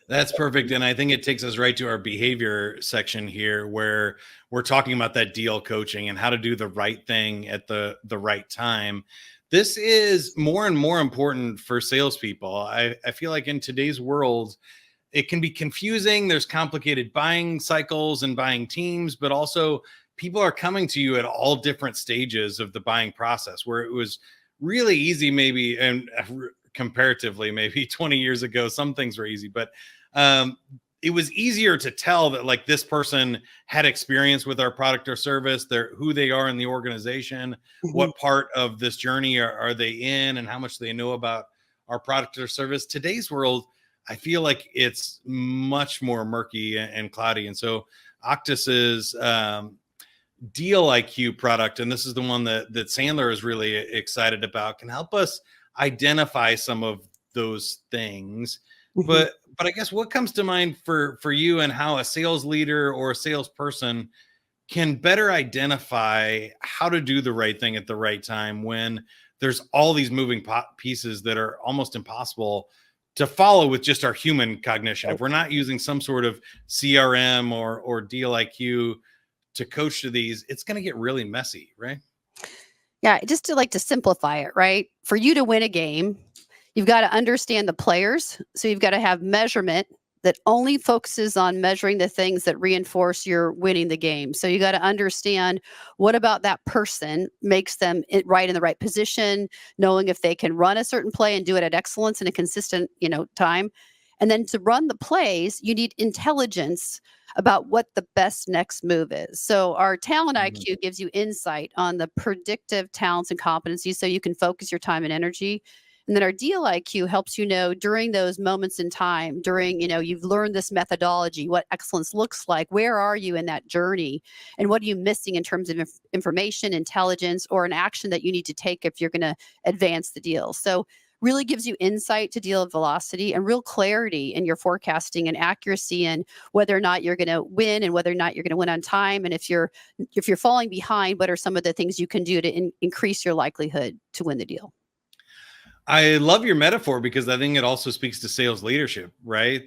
That's perfect. And I think it takes us right to our behavior section here, where we're talking about that deal coaching and how to do the right thing at the right time. This is more and more important for salespeople. I feel like in today's world, it can be confusing. There's complicated buying cycles and buying teams, but also people are coming to you at all different stages of the buying process, where it was really easy, maybe, and comparatively, maybe 20 years ago, some things were easy, but um, it was easier to tell that like this person had experience with our product or service, they're who they are in the organization, Mhm. what part of this journey are they in, and how much they know about our product or service. Today's world, I feel like it's much more murky and cloudy. And so Octus's Deal IQ product, and this is the one that Sandler is really excited about, can help us identify some of those things. Mhm. But I guess what comes to mind for you, and how a sales leader or a salesperson can better identify how to do the right thing at the right time when there's all these moving pieces that are almost impossible to follow with just our human cognition. If we're not using some sort of CRM or Deal IQ to coach to these, it's going to get really messy, right? Yeah, just to simplify it, right? For you to win a game, you've got to understand the players. So you've got to have measurement that only focuses on measuring the things that reinforce you're winning the game. So you got to understand what about that person makes them right in the right position, knowing if they can run a certain play and do it at excellence in a consistent, time. And then to run the plays, you need intelligence about what the best next move is. So our talent Mhm. IQ gives you insight on the predictive talents and competencies so you can focus your time and energy. And then our deal IQ helps you know during those moments in time, during, you've learned this methodology, what excellence looks like, where are you in that journey, and what are you missing in terms of information, intelligence, or an action that you need to take if you're going to advance the deal. So really gives you insight to deal velocity and real clarity in your forecasting and accuracy and whether or not you're going to win and whether or not you're going to win on time. And if you're falling behind, what are some of the things you can do to increase your likelihood to win the deal? I love your metaphor because I think it also speaks to sales leadership, right?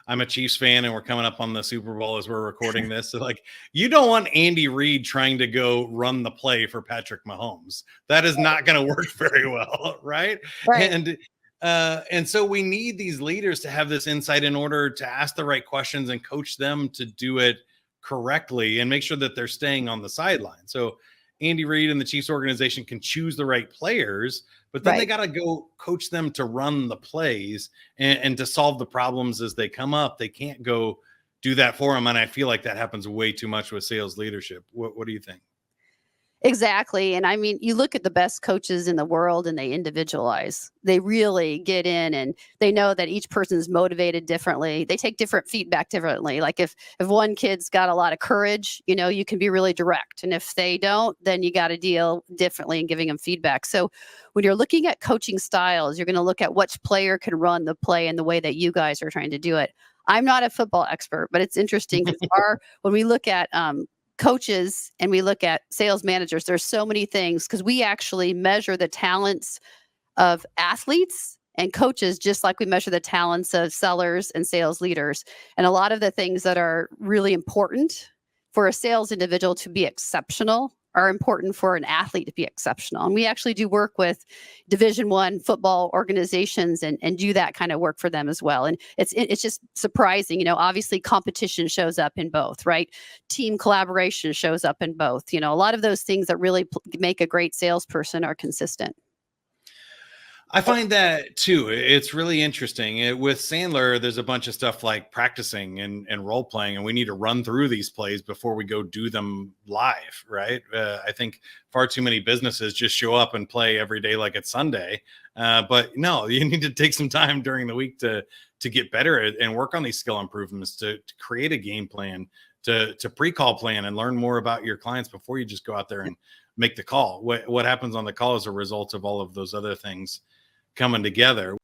I'm a Chiefs fan and we're coming up on the Super Bowl as we're recording this. So like, you don't want Andy Reid trying to go run the play for Patrick Mahomes. That is not going to work very well, right? Right. And so we need these leaders to have this insight in order to ask the right questions and coach them to do it correctly and make sure that they're staying on the sideline. So Andy Reid and the Chiefs organization can choose the right players, but then they Right. got to go coach them to run the plays and to solve the problems as they come up. They can't go do that for them. And I feel like that happens way too much with sales leadership. What do you think? Exactly. And I mean, you look at the best coaches in the world and they individualize. They really get in and they know that each person's motivated differently. They take different feedback differently. Like if one kid's got a lot of courage, you can be really direct. And if they don't, then you got to deal differently in giving them feedback. So when you're looking at coaching styles, you're going to look at which player can run the play in the way that you guys are trying to do it. I'm not a football expert, but it's interesting because when we look at coaches and we look at sales managers, there's so many things because we actually measure the talents of athletes and coaches just like we measure the talents of sellers and sales leaders. And a lot of the things that are really important for a sales individual to be exceptional are important for an athlete to be exceptional. And we actually do work with Division I football organizations and do that kind of work for them as well. And it's just surprising, obviously competition shows up in both, right? Team collaboration shows up in both. A lot of those things that really make a great salesperson are consistent. I find that too. It's really interesting. With Sandler, there's a bunch of stuff like practicing and role playing, and we need to run through these plays before we go do them live, right? I think far too many businesses just show up and play every day like it's Sunday. But no, you need to take some time during the week to get better at and work on these skill improvements, to create a game plan, to pre-call plan and learn more about your clients before you just go out there and make the call. What happens on the call is a result of all of those other things coming together.